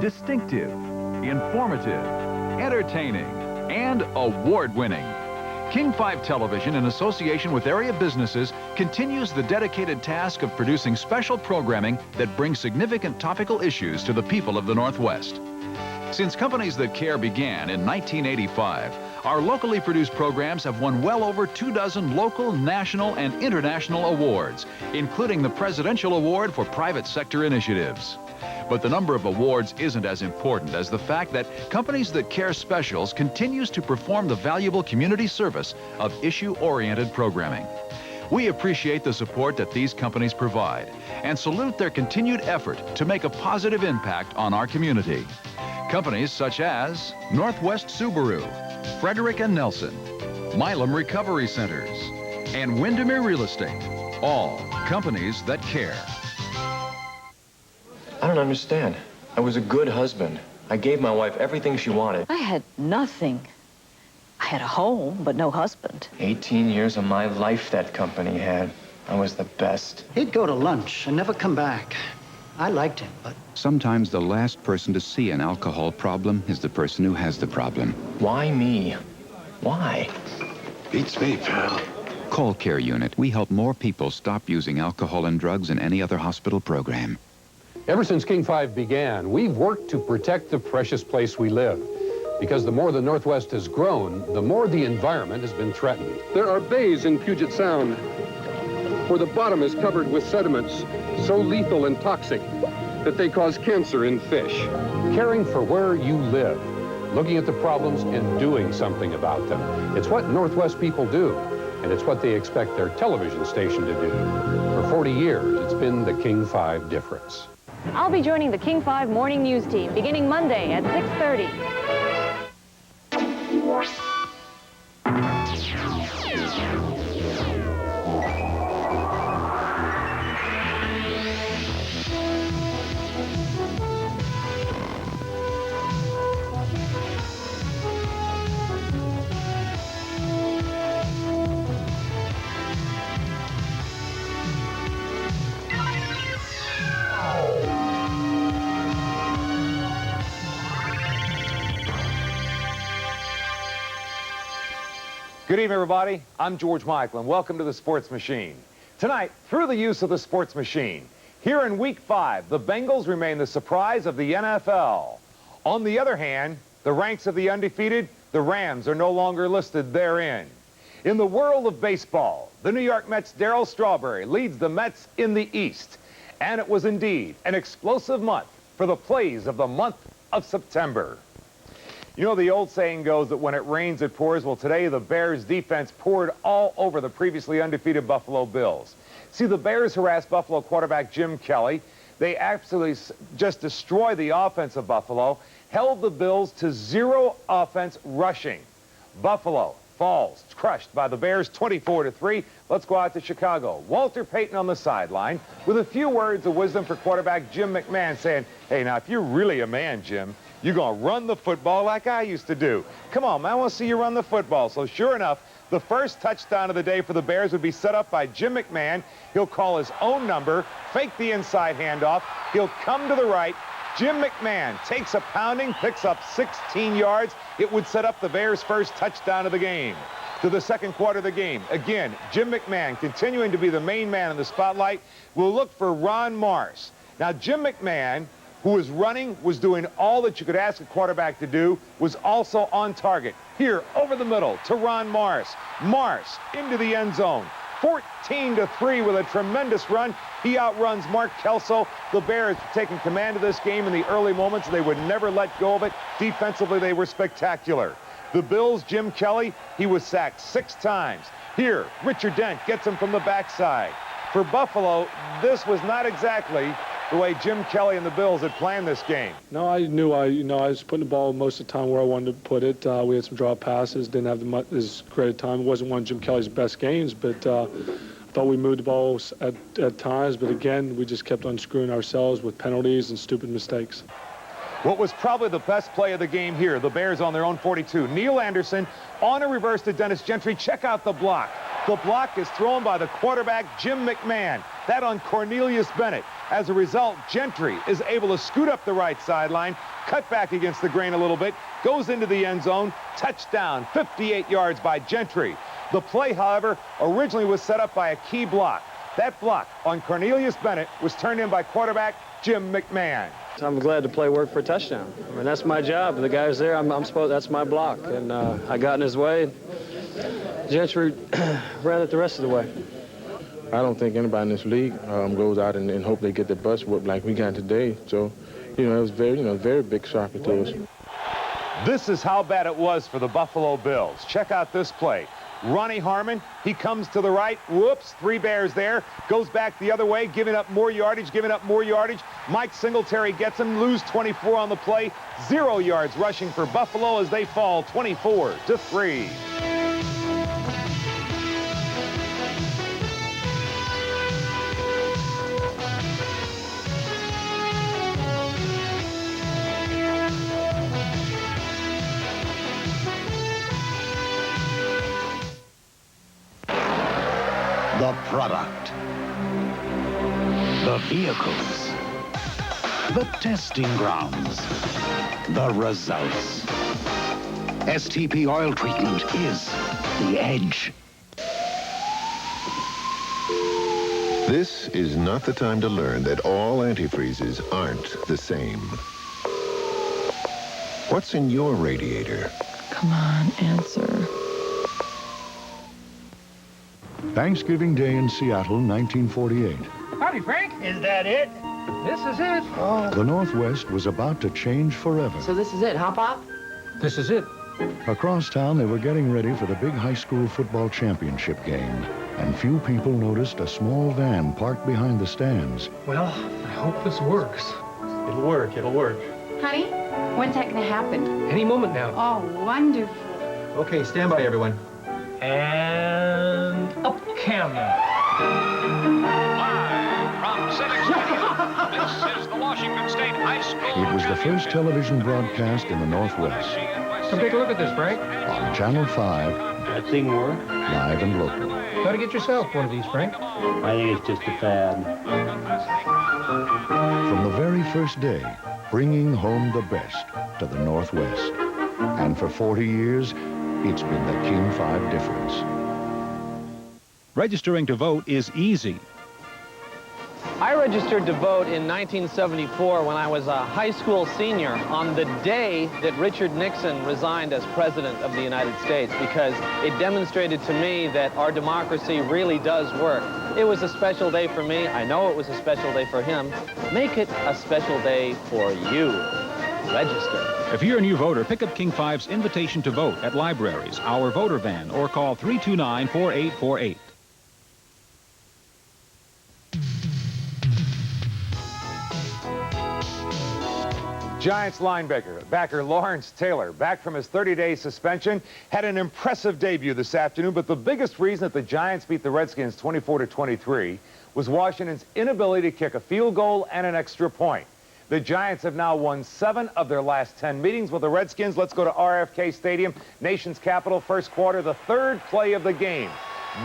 distinctive, informative, entertaining, and award-winning. King 5 Television, in association with area businesses, continues the dedicated task of producing special programming that brings significant topical issues to the people of the Northwest. Since Companies That Care began in 1985, our locally produced programs have won well over 24 local, national, and international awards, including the Presidential Award for Private Sector Initiatives. But the number of awards isn't as important as the fact that Companies That Care Specials continues to perform the valuable community service of issue-oriented programming. We appreciate the support that these companies provide and salute their continued effort to make a positive impact on our community. Companies such as Northwest Subaru, Frederick and Nelson, Milam Recovery Centers, and Windermere Real Estate, all companies that care. I don't understand. I was a good husband. I gave my wife everything she wanted. I had nothing. I had a home, but no husband. 18 years of my life that company had. I was the best. He'd go to lunch and never come back. I liked him, but... Sometimes the last person to see an alcohol problem is the person who has the problem. Why me? Why? Beats me, pal. Call Care Unit. We help more people stop using alcohol and drugs than any other hospital program. Ever since King 5 began, we've worked to protect the precious place we live. Because the more the Northwest has grown, the more the environment has been threatened. There are bays in Puget Sound where the bottom is covered with sediments so lethal and toxic that they cause cancer in fish. Caring for where you live, looking at the problems and doing something about them. It's what Northwest people do, and it's what they expect their television station to do. For 40 years, it's been the King 5 difference. I'll be joining the King 5 morning news team beginning Monday at 6:30. Good evening, everybody. I'm George Michael, and welcome to the Sports Machine. Tonight, through the use of the Sports Machine, here in Week 5, the Bengals remain the surprise of the NFL. On the other hand, the ranks of the undefeated, the Rams are no longer listed therein. In the world of baseball, the New York Mets' Darryl Strawberry leads the Mets in the East. And it was indeed an explosive month for the plays of the month of September. You know, the old saying goes that when it rains, it pours. Well, today, the Bears' defense poured all over the previously undefeated Buffalo Bills. See, the Bears harassed Buffalo quarterback Jim Kelly. They absolutely just destroyed the offense of Buffalo, held the Bills to 0 offense rushing. Buffalo falls, crushed by the Bears 24-3. Let's go out to Chicago. Walter Payton on the sideline with a few words of wisdom for quarterback Jim McMahon, saying, hey, now, if you're really a man, Jim, you're going to run the football like I used to do. Come on, man, I want to see you run the football. So sure enough, the first touchdown of the day for the Bears would be set up by Jim McMahon. He'll call his own number, fake the inside handoff. He'll come to the right. Jim McMahon takes a pounding, picks up 16 yards. It would set up the Bears' first touchdown of the game. To the second quarter of the game, again, Jim McMahon continuing to be the main man in the spotlight. We'll look for Ron Morris. Now, Jim McMahon, who was running, was doing all that you could ask a quarterback to do, was also on target. Here, over the middle, to Ron Morris. Morris into the end zone. 14-3 with a tremendous run. He outruns Mark Kelso. The Bears taking command of this game in the early moments. They would never let go of it. Defensively, they were spectacular. The Bills, Jim Kelly, he was sacked 6 times. Here, Richard Dent gets him from the backside. For Buffalo, this was not exactly the way Jim Kelly and the Bills had planned this game. No, I knew I was putting the ball most of the time where I wanted to put it. We had some drop passes, didn't have as great a time. It wasn't one of Jim Kelly's best games, but I thought we moved the ball at times. But again, we just kept on screwing ourselves with penalties and stupid mistakes. What was probably the best play of the game here, the Bears on their own 42. Neil Anderson on a reverse to Dennis Gentry. Check out the block. The block is thrown by the quarterback, Jim McMahon. That on Cornelius Bennett. As a result, Gentry is able to scoot up the right sideline, cut back against the grain a little bit, goes into the end zone, touchdown, 58 yards by Gentry. The play, however, originally was set up by a key block. That block on Cornelius Bennett was turned in by quarterback Jim McMahon. I'm glad to play work for a touchdown. I mean, that's my job. The guy's there. I'm supposed. That's my block, and I got in his way. Gentry ran it the rest of the way. I don't think anybody in this league goes out and hope they get the bus whooped like we got today. So, it was very big shocker to us. This is how bad it was for the Buffalo Bills. Check out this play. Ronnie Harmon, he comes to the right. Whoops, 3 Bears there. Goes back the other way, giving up more yardage. Mike Singletary gets him, lose 24 on the play. 0 yards rushing for Buffalo as they fall 24-3. The product. The vehicles. The testing grounds. The results. STP oil treatment is the edge. This is not the time to learn that all antifreezes aren't the same. What's in your radiator? Come on, answer. Thanksgiving Day in Seattle, 1948. Howdy, Frank. Is that it? This is it. Oh. The Northwest was about to change forever. So this is it, huh, Pop? This is it. Across town, they were getting ready for the big high school football championship game. And few people noticed a small van parked behind the stands. Well, I hope this works. It'll work. Honey, when's that gonna happen? Any moment now. Oh, wonderful. Okay, stand by, everyone. And up camera. Live from Civic Stadium, this is the Washington State High School. It was the first television broadcast in the Northwest. Come take a look at this, Frank. On Channel 5. That thing work? Live and local. Gotta get yourself one of these, Frank. I think it's just a fad. From the very first day, bringing home the best to the Northwest. And for 40 years, it's been the King 5 difference. Registering to vote is easy. I registered to vote in 1974 when I was a high school senior on the day that Richard Nixon resigned as President of the United States, because it demonstrated to me that our democracy really does work. It was a special day for me. I know it was a special day for him. Make it a special day for you. Register. If you're a new voter, pick up King 5's invitation to vote at libraries, our voter van, or call 329-4848. Giants linebacker Lawrence Taylor, back from his 30-day suspension, had an impressive debut this afternoon, but the biggest reason that the Giants beat the Redskins 24-23 was Washington's inability to kick a field goal and an extra point. The Giants have now won 7 of their last 10 meetings with the Redskins. Let's go to RFK Stadium, nation's capital, first quarter, the third play of the game.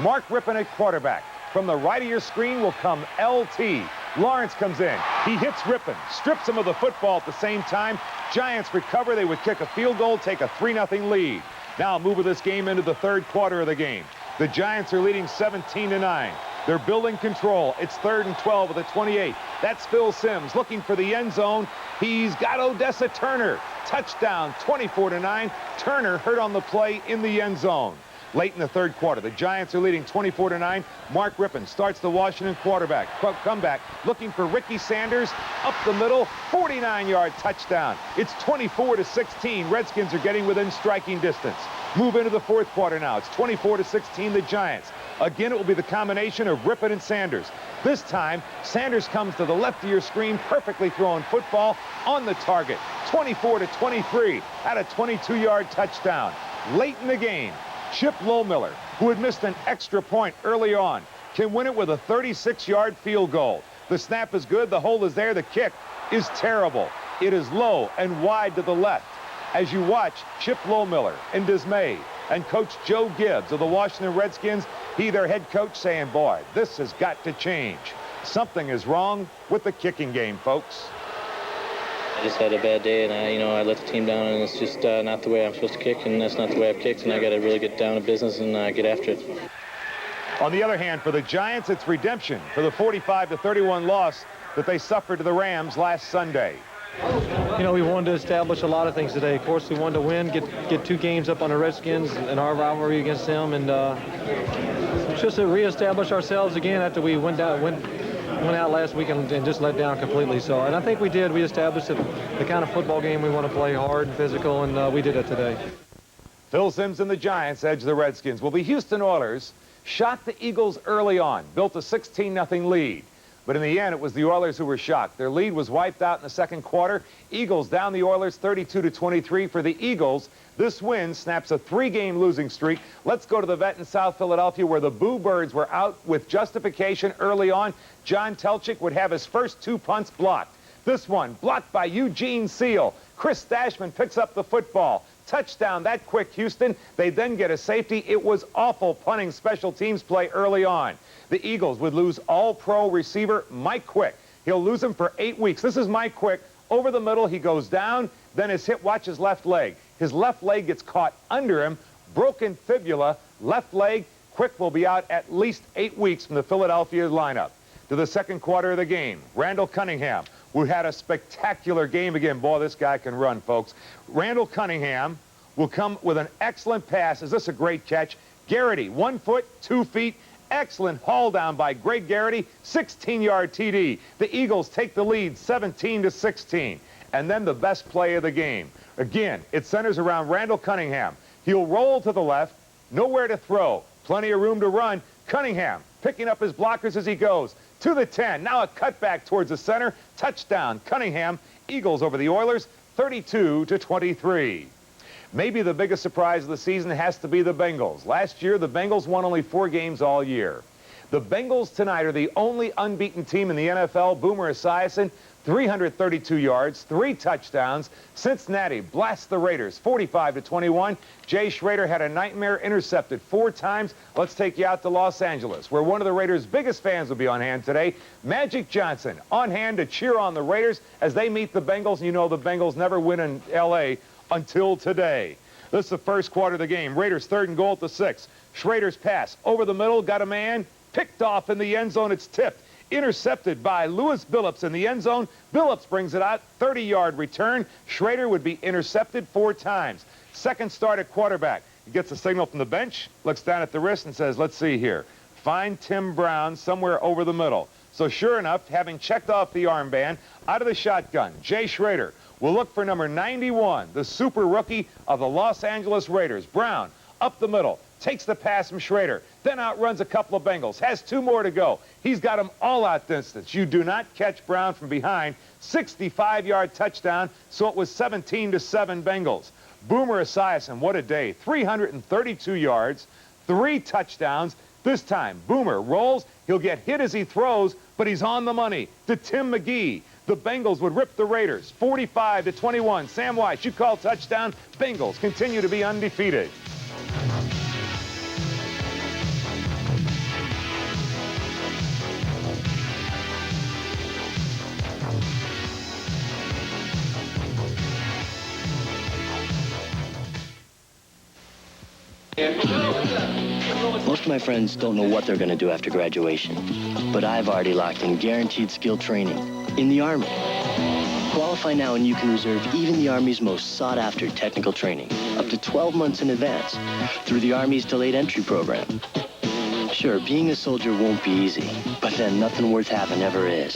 Mark Rippon at quarterback. From the right of your screen will come LT. Lawrence comes in. He hits Rippon, strips him of the football at the same time. Giants recover. They would kick a field goal, take a 3-0 lead. Now move with this game into the third quarter of the game. The Giants are leading 17-9. They're building control. It's 3rd and 12 at the 28. That's Phil Simms looking for the end zone. He's got Odessa Turner. Touchdown, 24-9. Turner hurt on the play in the end zone. Late in the third quarter, the Giants are leading 24-9. Mark Rippon starts the Washington quarterback. Comeback, looking for Ricky Sanders. Up the middle, 49-yard touchdown. It's 24-16. Redskins are getting within striking distance. Move into the fourth quarter now. It's 24-16, the Giants. Again, it will be the combination of Rippon and Sanders. This time, Sanders comes to the left of your screen, perfectly thrown football on the target. 24-23 at a 22-yard touchdown. Late in the game, Chip Lohmiller, who had missed an extra point early on, can win it with a 36-yard field goal. The snap is good. The hole is there. The kick is terrible. It is low and wide to the left. As you watch Chip Lohmiller in dismay and Coach Joe Gibbs of the Washington Redskins He, their head coach, saying, boy, this has got to change. Something is wrong with the kicking game, folks. I just had a bad day, and I let the team down, and it's just not the way I'm supposed to kick, and that's not the way I've kicked, and I got to really get down to business and get after it. On the other hand, for the Giants, it's redemption for the 45-31 loss that they suffered to the Rams last Sunday. We wanted to establish a lot of things today. Of course, we wanted to win, get 2 games up on the Redskins in our rivalry against them, and just to reestablish ourselves again after we went out last week and just let down completely. And I think we did. We established the kind of football game we want to play, hard and physical, and we did it today. Phil Simms and the Giants edge the Redskins. Well, the Houston Oilers shot the Eagles early on, built a 16-0 lead. But in the end, it was the Oilers who were shocked. Their lead was wiped out in the second quarter. Eagles down the Oilers 32-23. For the Eagles, this win snaps a 3-game losing streak. Let's go to the vet in South Philadelphia, where the Boo Birds were out with justification early on. John Telchik would have his first 2 punts blocked. This one blocked by Eugene Seal. Chris Stashman picks up the football. Touchdown that quick, Houston. They then get a safety. It was awful punting special teams play early on. The Eagles would lose all-pro receiver Mike Quick. He'll lose him for 8 weeks. This is Mike Quick. Over the middle, he goes down. Then his hip, watch his left leg. His left leg gets caught under him. Broken fibula, left leg. Quick will be out at least 8 weeks from the Philadelphia lineup. To the second quarter of the game, Randall Cunningham, who had a spectacular game again. Boy, this guy can run, folks. Randall Cunningham will come with an excellent pass. Is this a great catch? Garrity, 1 foot, 2 feet. Excellent haul down by Greg Garrity, 16-yard TD. The Eagles take the lead 17-16. And then the best play of the game. Again, it centers around Randall Cunningham. He'll roll to the left, nowhere to throw, plenty of room to run. Cunningham picking up his blockers as he goes to the 10. Now a cutback towards the center. Touchdown, Cunningham. Eagles over the Oilers, 32-23. Maybe the biggest surprise of the season has to be the Bengals. Last year, the Bengals won only 4 games all year. The Bengals tonight are the only unbeaten team in the NFL. Boomer Esiason, 332 yards, 3 touchdowns. Cincinnati blasts the Raiders, 45-21. Jay Schrader had a nightmare, intercepted 4 times. Let's take you out to Los Angeles, where one of the Raiders' biggest fans will be on hand today. Magic Johnson on hand to cheer on the Raiders as they meet the Bengals. You know the Bengals never win in L.A. until today. This is the first quarter of the game. Raiders 3rd and goal at the 6. Schrader's pass over the middle, got a man, picked off in the end zone. It's tipped, intercepted by Lewis Billups in the end zone. Billups brings it out, 30-yard return. Schrader would be intercepted 4 times. Second start at quarterback. He gets a signal from the bench, looks down at the wrist and says, let's see here. Find Tim Brown somewhere over the middle. So sure enough, having checked off the armband, out of the shotgun, Jay Schrader will look for number 91, the super rookie of the Los Angeles Raiders. Brown, up the middle, takes the pass from Schrader, then outruns a couple of Bengals, has 2 more to go. He's got them all out distance. You do not catch Brown from behind. 65-yard touchdown, so it was 17-7 Bengals. Boomer Esiason, what a day. 332 yards, 3 touchdowns. This time, Boomer rolls. He'll get hit as he throws, but he's on the money to Tim McGee. The Bengals would rip the Raiders 45-21. Sam Weiss, you call touchdown. Bengals continue to be undefeated. Most of my friends don't know what they're going to do after graduation, but I've already locked in guaranteed skill training in the Army. Qualify now and you can reserve even the Army's most sought-after technical training up to 12 months in advance through the Army's delayed entry program. Sure, being a soldier won't be easy, but then nothing worth having ever is.